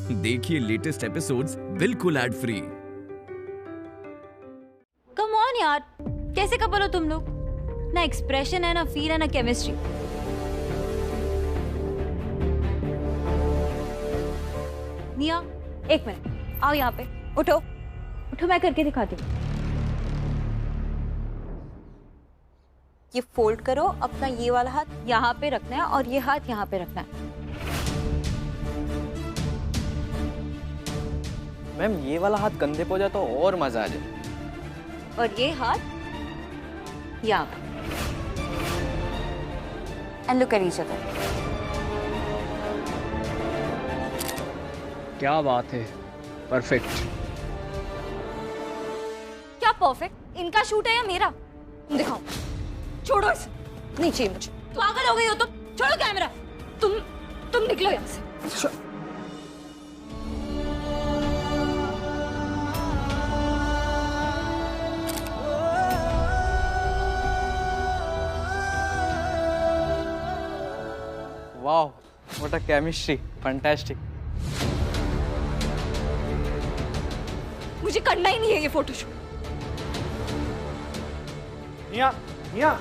देखिए latest episodes बिल्कुल ad free. Come on यार, कैसे कपल हो तुम लोग? ना एक्सप्रेशन है, ना फील है, ना केमिस्ट्री। निया, एक मिनट, आओ यहाँ पे। उठो उठो, मैं करके दिखाती हूँ। ये फोल्ड करो, अपना ये वाला हाथ यहाँ पे रखना है और ये हाथ यहाँ पे रखना है। मैम ये वाला हाथ कंधे पे हो जाए तो और मजा आ जाए। और ये हाथ यहाँ पे। And look at each other. क्या बात है, परफेक्ट। क्या परफेक्ट? इनका शूट है या मेरा? तुम दिखाओ। छोड़ो इसे, नहीं चाहिए मुझे। पागल हो गई हो तुम? छोड़ो कैमरा। तुम निकलो यहाँ से। Wow, what a chemistry, fantastic. मुझे करना ही नहीं है ये फोटोशूट। निया, निया।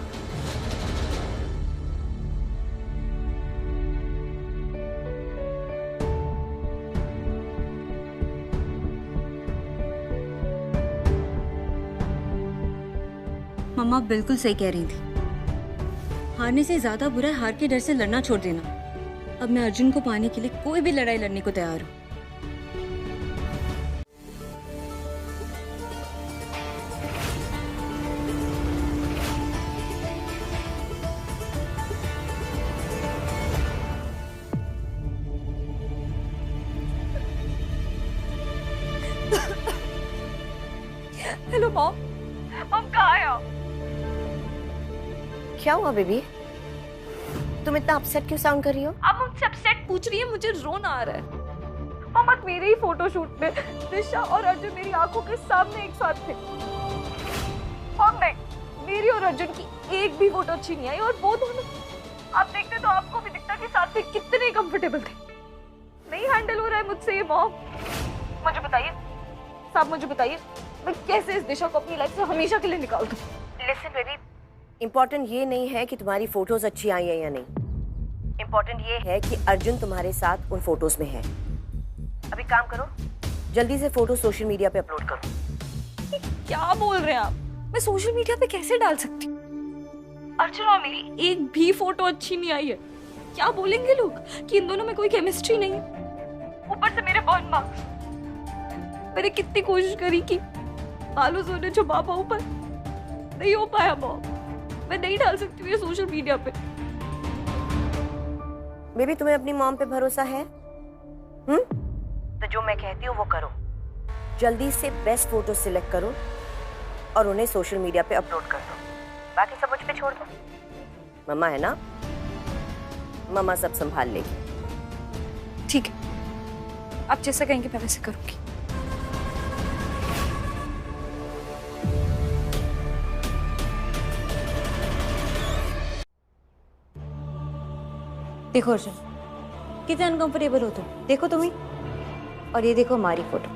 मम्मा बिल्कुल सही कह रही थी। हारने से ज्यादा बुरा है हार के डर से लड़ना छोड़ देना। अब मैं अर्जुन को पाने के लिए कोई भी लड़ाई लड़ने को तैयार हूँ। Hello mom. मॉम कहाँ है आप? क्या हुआ बेबी? तुम इतना अपसेट क्यों साउंड कर रही हो? आप मुझसे अपसेट पूछ रही है? मुझे रोना आ रहा है। मम्मा मेरे ही फोटोशूट में दिशा और अर्जुन मेरी आंखों के सामने एक साथ थे। और नहीं, मेरी और अर्जुन की एक भी फोटो अच्छी नहीं आई। और वो दोनों आप देखते तो आपको भी दिखता कि साथ में कितने कंफर्टेबल थे। नहीं हैंडल हो रहा है मुझसे ये मॉम। मुझे बताइए साहब, मुझे बताइए मैं कैसे इस दिशा को अपनी लाइफ से हमेशा के लिए निकाल दूं? लिसन बेबी, इम्पोर्टेंट ये नहीं है कि तुम्हारी फोटोज अच्छी आई है या नहीं। इम्पोर्टेंट ये है कि अर्जुन तुम्हारे साथ उन फोटोज में है। अभी काम करो, जल्दी से फोटो सोशल मीडिया पे अपलोड करो। क्या बोल रहे हैं आप? मैं सोशल मीडिया पे कैसे डाल सकती हूँ? अर्जुन और मेरी एक भी फोटो अच्छी नहीं आई है। क्या बोलेंगे लोग कि इन दोनों में कोई केमिस्ट्री नहीं है? ऊपर से मेरे बर्न मार्क्स। मैंने कितनी कोशिश करी कि बालों सोने छुपा पाऊं, पर नहीं हो पाया मॉम। मैं नहीं डाल सकती हूँ ये सोशल मीडिया पे। बेबी तुम्हें अपनी मॉम पे भरोसा है? तो जो मैं कहती हूँ वो करो। जल्दी से बेस्ट फोटो सिलेक्ट करो और उन्हें सोशल मीडिया पे अपलोड कर दो। बाकी सब मुझ पे छोड़ दो। मम्मा है ना, मम्मा सब संभाल लेगी। ठीक है, आप जैसा कहेंगे मैं वैसे करूंगी। देखो अर्जुन, कितने अनकंफर्टेबल हो तुम। देखो तुम ही, और ये देखो हमारी फोटो।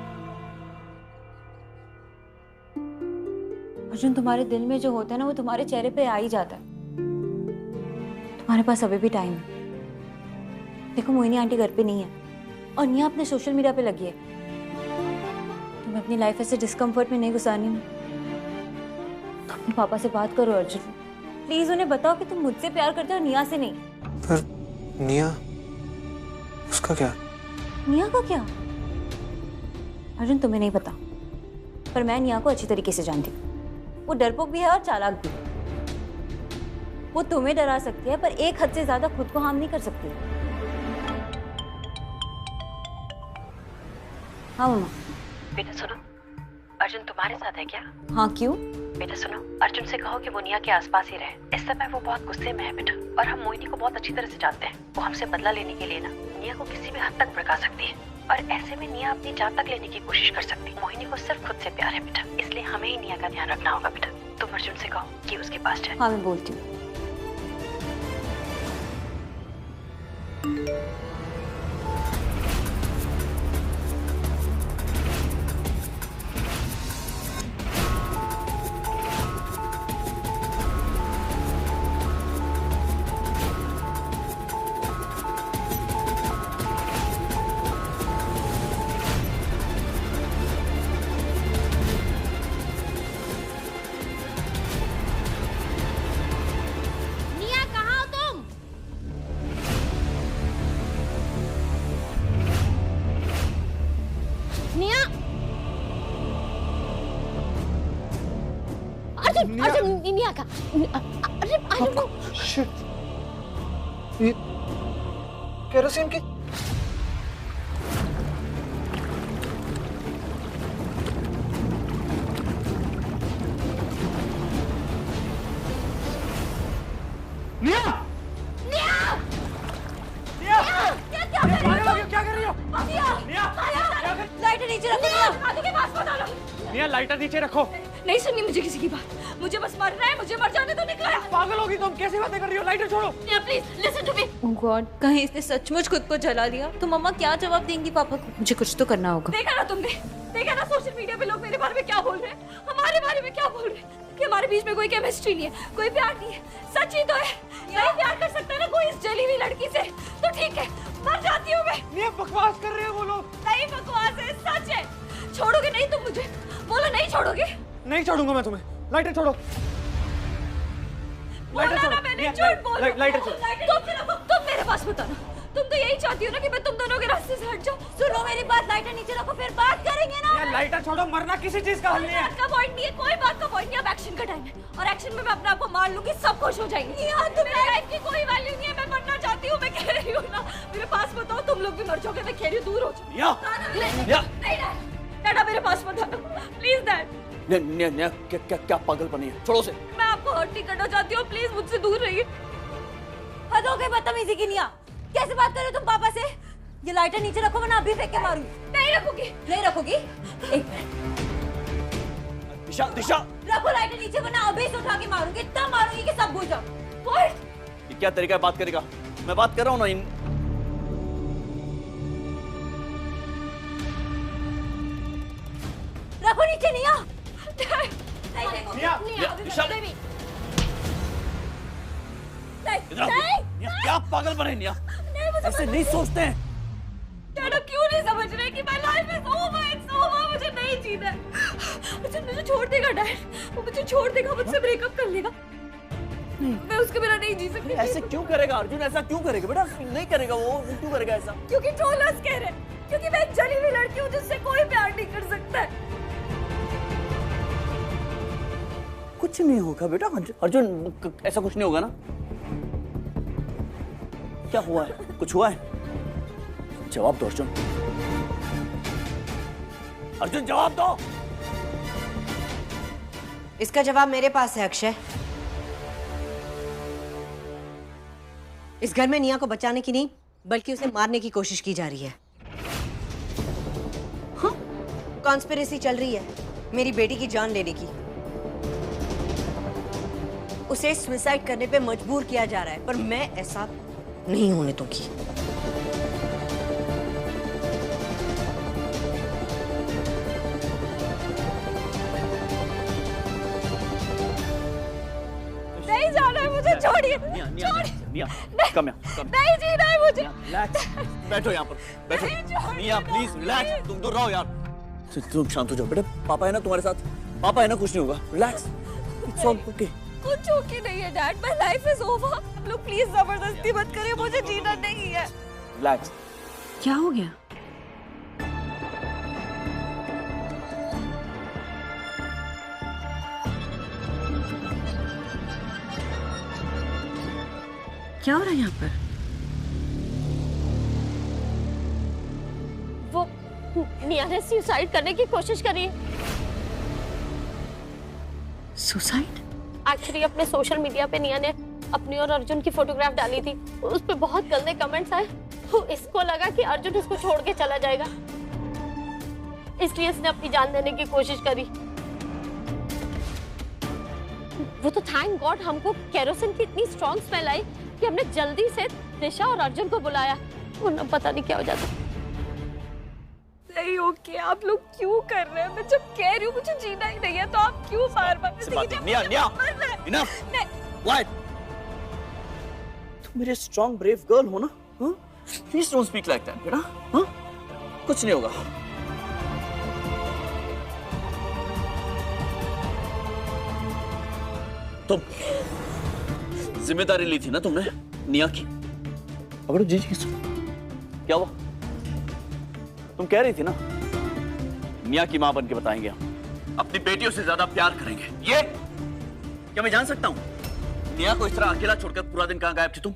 अर्जुन, तुम्हारे दिल में जो होता है ना वो तुम्हारे चेहरे पे आ ही जाता है। तुम्हारे पास अभी भी टाइम है। देखो मोहिनी आंटी घर पे नहीं है और निया अपने सोशल मीडिया पे लगी है। तुम्हें अपनी लाइफ ऐसे डिस्कम्फर्ट में नहीं गुजारनी है। तो अपने पापा से बात करो अर्जुन, प्लीज उन्हें बताओ कि तुम मुझसे प्यार करते हो, निया से नहीं। पर निया, उसका क्या? निया का क्या? अर्जुन तुम्हें नहीं पता, पर मैं निया को अच्छी तरीके से जानती हूँ। वो डरपोक भी है और चालाक भी। वो तुम्हें डरा सकती है पर एक हद से ज्यादा खुद को हार्म नहीं कर सकती। हाँ मम्मा। बेटा सुनो, अर्जुन तुम्हारे साथ है क्या? हाँ क्यों? बेटा सुनो, अर्जुन से कहो कि वो निया के आसपास ही रहे। इस समय वो बहुत गुस्से में है बेटा, और हम मोहिनी को बहुत अच्छी तरह से जानते हैं। वो हमसे बदला लेने के लिए ना निया को किसी भी हद तक भड़का सकती है, और ऐसे में निया अपनी जान तक लेने की कोशिश कर सकती है। मोहिनी को सिर्फ खुद से प्यार है बेटा, इसलिए हमें ही निया का ध्यान रखना होगा बेटा। तुम अर्जुन से कहो कि उसके पास जाए। हाँ मैं बोलती हूँ। अर्जुन निया का। अरे आई डोंट नो। शिट, ये केरोसिन की। लाइटर नीचे रखो, आगे के पास मत डालो। निया लाइटर नीचे रखो। नहीं सुननी मुझे किसी की बात, मुझे बस मरना है, मुझे मर जाने दो। निकलो यार। पागल होगी तुम, कैसी बातें कर रही हो? लाइटर छोड़ो। Please listen to me. Oh God, कहीं इसने सचमुच खुद को जला दिया तो मम्मा क्या जवाब देंगी पापा को? मुझे कुछ तो करना होगा। देखा ना तुमने, देखा ना सोशल मीडिया पे लोग मेरे बारे में क्या बोल रहे हैं, हमारे बारे में क्या बोल रहे हैं कि हमारे बीच में कोई केमिस्ट्री नहीं है, कोई प्यार नहीं है। सच ही तो है, नहीं प्यार कर सकता है ना कोई इस जली हुई लड़की से, तो ठीक है मर जाती हूँ मैं। निया बकवास कर रहे हो वो लोग। नहीं बकवास है, सच है। छोड़ोगे नहीं तुम मुझे? बोलो नहीं छोड़ोगे। नहीं छोड़ूंगा मैं तुम्हें। लाइटर छोड़ो। लाइटर छोड़ो। मैंने झूठ बोला। लाइटर छोड़ो। तुम मेरे पास मत आना। तुम तो यही चाहती हो ना कि मैं तुम दोनों के रास्ते से हट जाऊं। सुनो मेरी बात, लाइटर नीचे रखो, फिर बात करेंगे ना। निया लाइटर छोड़ो, मरना किसी चीज का हल नहीं है। बात का पॉइंट नहीं है, कोई बात का पॉइंट नहीं है। अब एक्शन का टाइम है और एक्शन में मैं अपने आप को मार लूंगी, सब खुश हो जाएंगे। यार तुम्हारी लाइफ की कोई वैल्यू नहीं है, मैं मरना चाहती हूँ। मैं कह रही हूँ ना, मेरे पास मत आओ, तुम लोग भी मर जाओगे। मैं कह रही हूँ दूर हो जाओ। नहीं डैडा मेरे पास मत आना प्लीज। डैड क्या पागलपनी है? छोड़ो से। मैं आपको हर्ट नहीं करना चाहती हूँ, प्लीज मुझसे दूर रहिए। हद हो गई बदतमीजी की। निया कैसे बात कर रहे हो तुम पापा से? ये लाइटर नीचे रखो वरना अभी फेंक के मारूं। नहीं रखोगी? नहीं रखोगी? एक मिनट। दिशा दिशा रखो लाइटर नीचे वरना अभी से उठा के मारूंगी। इतना मारूंगी कि सब भूल जाओ। व्हाट? ये क्या तरीका है बात करेगा? मैं बात कर रहा हूँ ना इन। रखो नीचे निया। दिशा क्या पागल बने निया? ऐसे नहीं सोचते हैं। डैड अब क्यों नहीं समझ रहे कि my life is over, it's over, मुझे नहीं जीना है। अच्छा मुझे छोड़ देगा डैड, वो मुझे छोड़ देगा, मुझसे ब्रेकअप कर लेगा। नहीं मैं उसके बिना नहीं जी सकती। ऐसे क्यों करेगा अर्जुन? ऐसा क्यों करेगा बेटा? नहीं करेगा वो क्यों करेगा ऐसा? क्योंकि ट्रोलर्स कह रहे हैं, क्योंकि मैं एक जली हुई लड़की हूँ जिससे कोई प्यार नहीं कर सकता है। कुछ नहीं होगा बेटा अर्जुन, ऐसा कुछ नहीं होगा ना? क्या हुआ है? कुछ हुआ है? जवाब दो अर्जुन। अर्जुन जवाब दो। इसका जवाब मेरे पास है अक्षय। इस घर में निया को बचाने की नहीं बल्कि उसे मारने की कोशिश की जा रही है। हाँ? कॉन्स्पिरेसी चल रही है मेरी बेटी की जान लेने की। उसे सुसाइड करने पे मजबूर किया जा रहा है, पर मैं ऐसा नहीं होने दूंगी। नहीं जाना है मुझे, छोड़िए। कम नहीं जीना है मुझे। बैठो यहाँ पर, बैठो। निया प्लीज रिलैक्स, तुम तो रहो यार। तुम शांत हो जाओ बेटा, पापा है ना तुम्हारे साथ, पापा है ना, कुछ नहीं होगा। Relax, it's all okay. कुछ ओके नहीं है dad, my life is over. आप लोग प्लीज जबरदस्ती मत करिए, मुझे जीना नहीं है। रिलैक्स। क्या हो गया? क्या हो रहा है यहाँ पर? वो निया ने सुसाइड करने की कोशिश करी। सुसाइड? एक्चुअली अपने सोशल मीडिया पे निया ने अपनी और अर्जुन की फोटोग्राफ डाली थी, उस पे बहुत गंदे कमेंट्स आए। तो इसको लगा कि अर्जुन इसको छोड़ के चला जाएगा, इसलिए इसने अपनी जान देने की कोशिश करी। वो तो थैंक गॉड हमको केरोसिन की इतनी स्ट्रॉन्ग स्मेल आई कि हमने जल्दी से दिशा और अर्जुन को बुलाया, वरना पता नहीं क्या हो जाता। नहीं ओके, आप लोग क्यों कर रहे हैं? मैं जब कह रही हूँ मुझे जीना ही नहीं है तो आप क्यों बार-बार तुम मेरे स्ट्रॉन्ग ब्रेव गर्ल हो ना? Please don't speak like that बेटा। कुछ नहीं होगा। तुम जिम्मेदारी ली थी ना तुमने निया की। पकड़ो जी जी। क्या हुआ? तुम कह रही थी ना निया की मां बन के बताएंगे हम अपनी बेटियों से ज्यादा प्यार करेंगे। क्या मैं जान सकता हूँ? निया को इस तरह अकेला छोड़कर पूरा दिन कहाँ गायब थी तुम?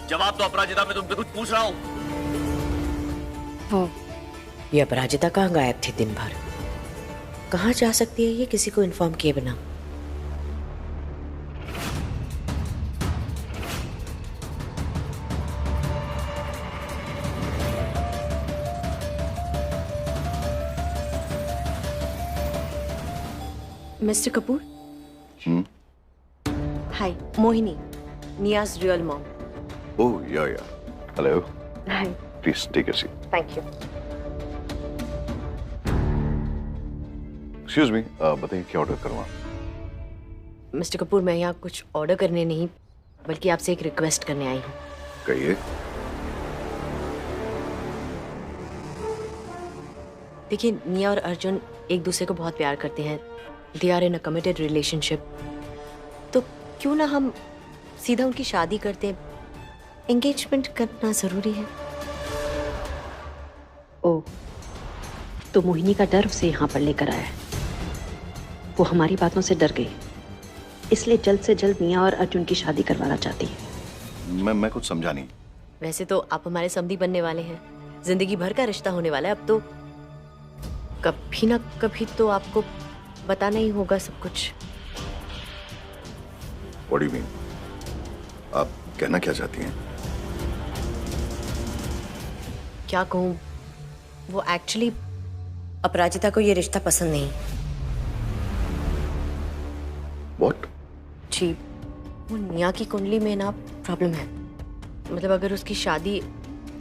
जवाब दो अपराजिता, मैं तुमसे कुछ पूछ रहा हूँ। ये अपराजिता कहाँ गायब थी दिन भर? कहाँ जा सकती है ये किसी को इन्फॉर्म किए बिना? Mister Kapoor. Hi, Mohini, निया's real mom. Oh, yeah. Hello. Hi. Please take a seat. Thank you. Excuse me, बताइए क्या ऑर्डर करवां? मिस्टर कपूर, मैं यहाँ कुछ ऑर्डर करने नहीं बल्कि आपसे एक रिक्वेस्ट करने आई हूँ। कहिए। देखिए, निया और अर्जुन एक दूसरे को बहुत प्यार करते हैं। They are in a committed relationship. तो क्यों ना हम सीधा उनकी शादी करते हैं? एंगेजमेंट करना जरूरी है। ओ, तो मोहिनी का डर उसे यहाँ पर लेकर आया है। वो हमारी बातों से डर गई, इसलिए जल्द से जल्द निया और अर्जुन की शादी करवाना चाहती है। मैं कुछ समझा नहीं। वैसे तो आप हमारे समधी बनने वाले हैं, जिंदगी भर का रिश्ता होने वाला है। अब तो कभी ना कभी तो आपको बताना ही होगा सब कुछ। What do you mean? आप कहना क्या चाहती हैं? क्या कहूँ, वो एक्चुअली अपराजिता को ये रिश्ता पसंद नहीं। What? जी, वो निया की कुंडली में ना प्रॉब्लम है। मतलब अगर उसकी शादी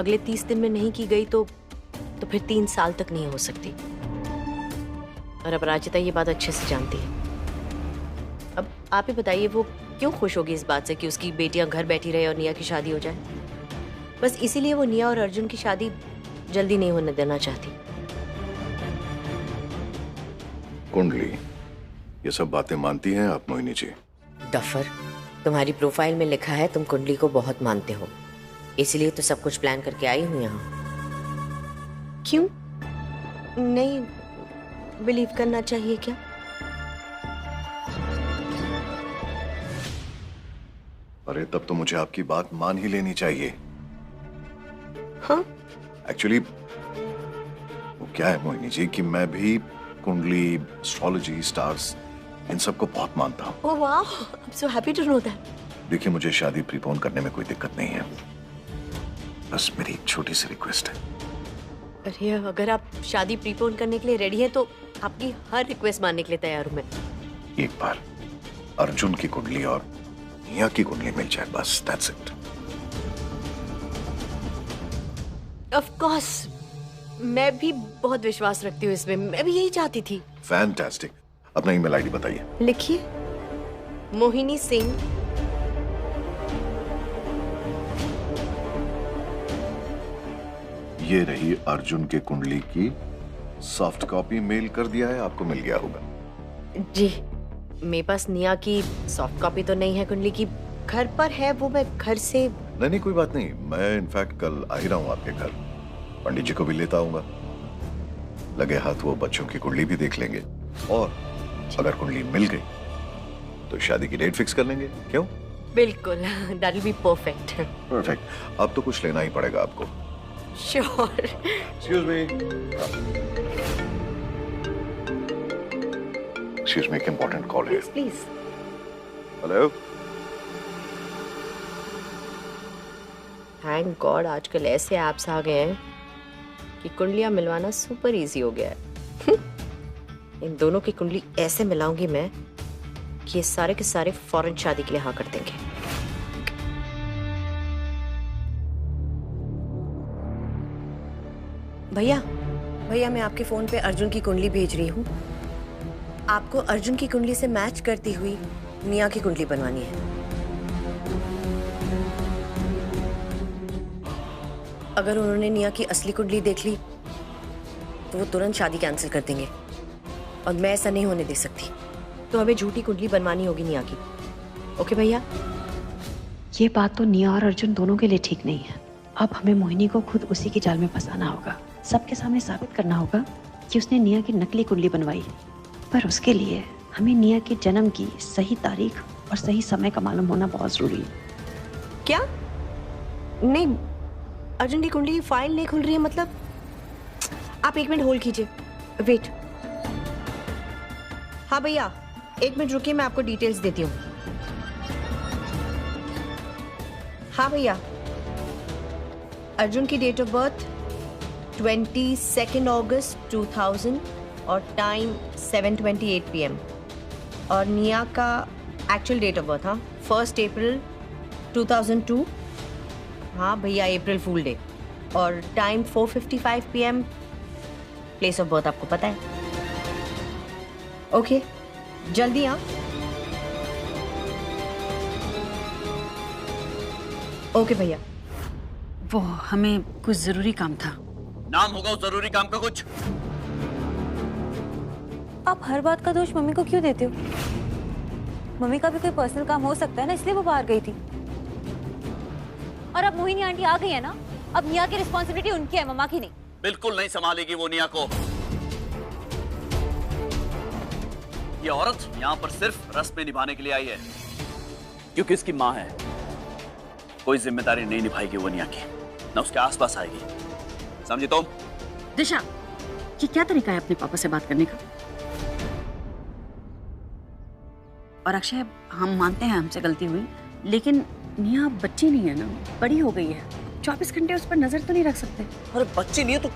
अगले 30 दिन में नहीं की गई तो फिर 3 साल तक नहीं हो सकती। और अपराजिता ये बात अच्छे से जानती है। अब आप ही बताइए, वो क्यों खुश होगी इस बात से कि उसकी बेटियां घर बैठी रहे और निया की शादी हो जाए? बस इसीलिए वो निया और अर्जुन की शादी जल्दी नहीं होने देना चाहती। कुंडली, ये सब बातें मानती हैं आप मोहिनी जी? डफर, तुम्हारी प्रोफाइल में लिखा है तुम कुंडली को बहुत मानते हो, इसलिए तो सब कुछ प्लान करके आई हूं यहाँ। क्यों नहीं बिलीव करना चाहिए क्या? अरे तब तो मुझे आपकी बात मान ही लेनी चाहिए। हाँ? एक्चुअली वो क्या है मोहिनी जी कि मैं भी कुंडली, एस्ट्रोलॉजी, स्टार्स, इन सबको बहुत मानता हूँ। ओह वाह, I am so happy to know that. देखिए, मुझे शादी प्रीपोन करने में कोई दिक्कत नहीं है, बस मेरी एक छोटी सी रिक्वेस्ट है। अरे अगर आप शादी प्रीपोन करने के लिए रेडी हैं तो आपकी हर रिक्वेस्ट मानने के लिए तैयार हूं मैं। एक बार अर्जुन की कुंडली और निया की कुंडली मिल जाए, बस दैट्स इट। ऑफ कोर्स, मैं भी बहुत विश्वास रखती हूँ इसमें, मैं भी यही चाहती थी। फैंटास्टिक। अपना ईमेल आईडी बताइए। लिखिए, मोहिनी सिंह ये रही अर्जुन के कुंडली की सॉफ्ट कॉपी, मेल कर दिया है, आपको मिल गया होगा। जी, मेरे पास निया की सॉफ्ट कॉपी तो नहीं है कुंडली की, घर पर है वो, मैं घर से। नहीं कोई बात नहीं, मैं इनफैक्ट कल आ ही रहा हूँ आपके घर, पंडित जी को भी लेता आऊंगा। लगे हाथ वो बच्चों की कुंडली भी देख लेंगे, और अगर कुंडली मिल गई तो शादी की डेट फिक्स कर लेंगे। क्यों? बिल्कुल, that will be perfect. Perfect. अब तो कुछ लेना ही पड़ेगा आपको। Sure. Excuse me, excuse me, एक इंपॉर्टेंट कॉल है। प्लीज। हेलो। थैंक गॉड आजकल ऐसे ऐप्स आ गए हैं कि कुंडलियां मिलवाना सुपर इजी हो गया है। इन दोनों की कुंडली ऐसे मिलाऊंगी मैं कि ये सारे के सारे फौरन शादी के लिए हाँ कर देंगे। भैया मैं आपके फोन पे अर्जुन की कुंडली भेज रही हूँ। आपको अर्जुन की कुंडली से मैच करती हुई निया की कुंडली बनवानी है। अगर उन्होंने निया की असली कुंडली देख ली तो वो तुरंत शादी कैंसिल कर देंगे, और मैं ऐसा नहीं होने दे सकती। तो हमें झूठी कुंडली बनवानी होगी निया की। ओके भैया? ये बात तो निया और अर्जुन दोनों के लिए ठीक नहीं है। अब हमें मोहिनी को खुद उसी की जाल में फंसाना होगा। सबके सामने साबित करना होगा कि उसने निया की नकली कुंडली बनवाई पर उसके लिए हमें निया के जन्म की सही तारीख और सही समय का मालूम होना बहुत जरूरी है। क्या? नहीं, अर्जुन की कुंडली की फाइल नहीं खुल रही है मतलब? आप 1 मिनट होल्ड कीजिए, वेट। हाँ भैया, 1 मिनट रुकिए, मैं आपको डिटेल्स देती हूँ। हाँ भैया, अर्जुन की डेट ऑफ बर्थ 22 अगस्त 2000 और टाइम 7:28 PM। और निया का एक्चुअल डेट ऑफ बर्थ, हाँ, 1 अप्रैल 2002। हाँ भैया, अप्रैल फूल डे। और time 4:55 PM। Place of birth आपको पता है? ओके, जल्दी हाँ। ओके भैया। वो हमें कुछ जरूरी काम था। नाम होगा उस जरूरी काम का कुछ? आप हर बात का दोष मम्मी को क्यों देते हो? मम्मी का भी कोई पर्सनल काम हो सकता है ना, इसलिए वो बाहर गई थी। और अब मोहिनी आंटी आ गई है ना, अब निया की रिस्पॉन्सिबिलिटी उनकी है, मम्मा की नहीं। बिल्कुल नहीं संभालेगी वो निया को। ये औरत यहाँ पर सिर्फ रस्में निभाने के लिए आई है, क्योंकि इसकी माँ है। कोई जिम्मेदारी नहीं निभाएगी वो निया की, ना उसके आसपास आएगी, समझी तुम? दिशा, ये क्या तरीका है अपने पापा से बात करने का? और अक्षय, हम मानते हैं हमसे गलती हुई, लेकिन निया बच्ची नहीं है ना, बड़ी हो गई है। 24 घंटे उस पर नजर तो नहीं रख सकते। अरे बच्ची नहीं है तो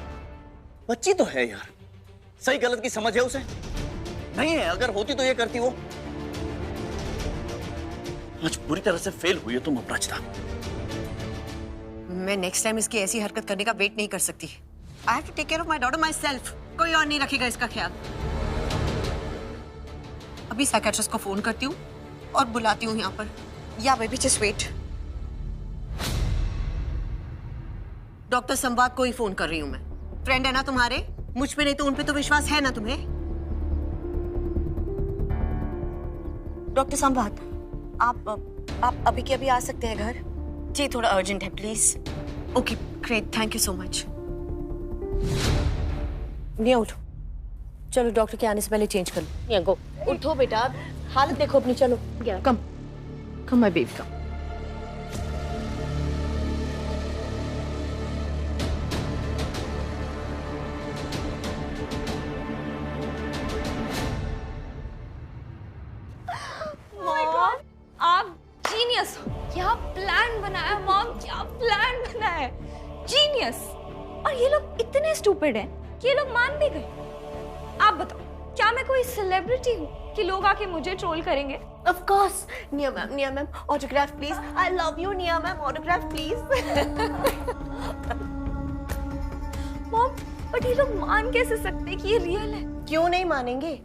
बच्ची तो है यार। सही गलत की समझ है उसे? नहीं है, अगर होती तो ये करती वो। आज पूरी तरह से फेल हुई है तुम अपराजिता। मैं नेक्स्ट टाइम इसकी ऐसी हरकत करने का वेट नहीं कर सकती। I have to take care of my daughter myself. कोई और नहीं रखेगा इसका ख्याल। अभी साइकियाट्रिस्ट को फोन करती हूँ और बुलाती हूँ यहाँ पर। या बेबी जस्ट वेट। डॉक्टर संवाद को ही फोन कर रही हूँ मैं। फ्रेंड है ना तुम्हारे, मुझ पे नहीं तो उन पे तो विश्वास है ना तुम्हें? डॉक्टर संवाद, आप अभी के अभी आ सकते हैं घर? जी, थोड़ा अर्जेंट है please. Okay great, thank you so much. नहीं उठो, चलो डॉक्टर के आने से पहले चेंज कर लो। निया गो, उठो बेटा, हालत देखो अपनी, चलो कम कम माय बेबी कम। आप जीनियस हो। क्या प्लान बनाया मॉम, क्या प्लान बनाया, जीनियस। और ये लोग इतने स्टूपिड हैं कि ये लोग मान भी गए। आप बताओ, क्या मैं कोई सेलिब्रिटी हूँ कि लोग आके मुझे ट्रोल करेंगे? Of course. Nia ma'am, autograph please. I love you Nia ma'am, autograph please. Mom, but ये लोग मान कैसे सकते कि ये रियल है? क्यों नहीं मानेंगे?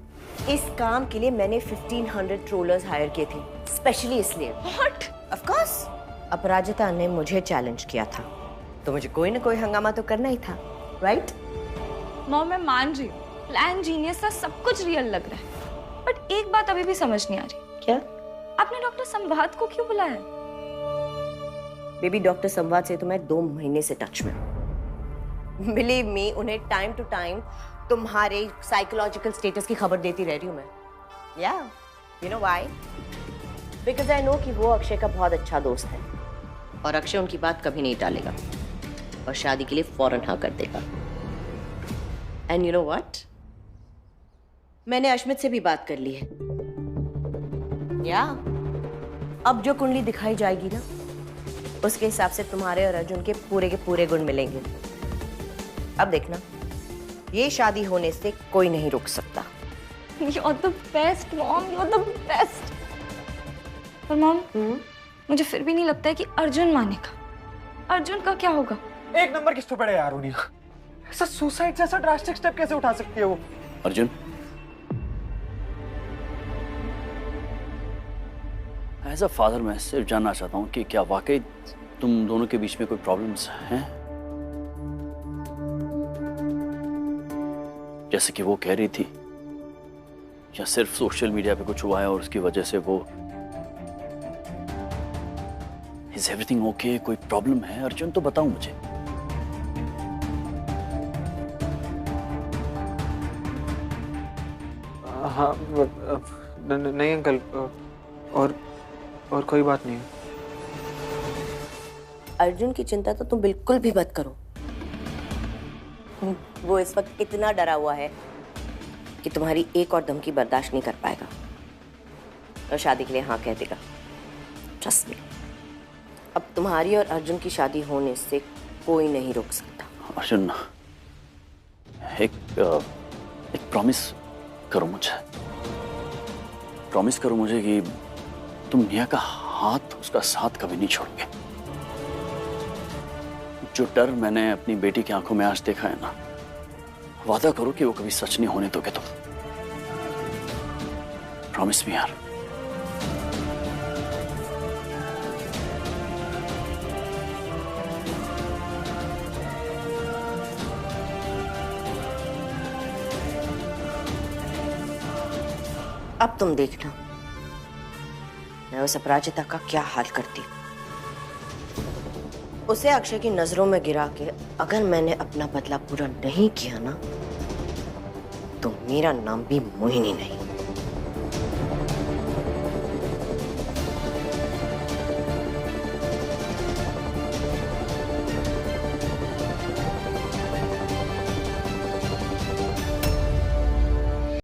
इस काम के लिए मैंने 1500 ट्रोलर्स हायर किए थे, स्पेशली इसलिए। व्हाट? Of course. अपराजिता ने मुझे चैलेंज किया था, तो मुझे कोई ना कोई हंगामा तो करना ही था, राइट? मॉम, मैं मान रही हूँ, प्लान जीनियस था, सब कुछ रियल लग रहा है, बट एक बात अभी भी समझ नहीं आ रही। क्या? आपने डॉक्टर संवाद को क्यों बुलाया? बेबी, डॉक्टर संवाद से तो मैं 2 महीने से टच में हूँ। बिलीव मी, उन्हें टाइम टू टाइम तुम्हारे साइकोलॉजिकल स्टेटस की खबर देती रह रही हूँ मैं। या you know why? Because I know कि वो अक्षय का बहुत अच्छा दोस्त है और अक्षय उनकी बात कभी नहीं टालेगा और शादी के लिए फौरन हाँ कर देगा। एंड यू नो व्हाट, मैंने अश्मित से भी बात कर ली है। या अब जो कुंडली दिखाई जाएगी ना, उसके हिसाब से तुम्हारे और अर्जुन के पूरे गुण मिलेंगे। अब देखना, ये शादी होने से कोई नहीं रुक सकता। You're the best, mom. You're the best. पर मॉम, मुझे फिर भी नहीं लगता है कि अर्जुन मानेगा। अर्जुन का क्या होगा? एक नंबर की स्टूपिड है यार वो निया। ऐसा सुसाइड जैसा ड्रास्टिक स्टेप कैसे उठा सकती है वो? अर्जुन, एज अ फादर मैं सिर्फ जानना चाहता हूँ कि क्या वाकई तुम दोनों के बीच में कोई प्रॉब्लम्स हैं? जैसे कि वो कह रही थी, या सिर्फ सोशल मीडिया पे कुछ हुआ है और उसकी वजह से वो? Is everything okay? कोई प्रॉब्लम है अर्जुन? तो बताओ मुझे। हाँ नहीं अंकल, और कोई बात नहीं है। अर्जुन की चिंता तो तुम बिल्कुल भी मत करो। वो इस वक्त इतना डरा हुआ है कि तुम्हारी एक और धमकी बर्दाश्त नहीं कर पाएगा और शादी के लिए हाँ कह देगा। Trust me. अब तुम्हारी और अर्जुन की शादी होने से कोई नहीं रोक सकता। अर्जुन, एक प्रॉमिस करो मुझे। प्रॉमिस करो मुझे कि तुम निया का हाथ, उसका साथ कभी नहीं छोड़ोगे। जो डर मैंने अपनी बेटी की आंखों में आज देखा है ना, वादा करो कि वो कभी सच नहीं होने दोगे तुम। प्रॉमिस मी यार। अब तुम देखना मैं उस अपराजिता का क्या हाल करती हूँ। उसे अक्षय की नजरों में गिरा के अगर मैंने अपना बदला पूरा नहीं किया ना, तो मेरा नाम भी मोहिनी नहीं।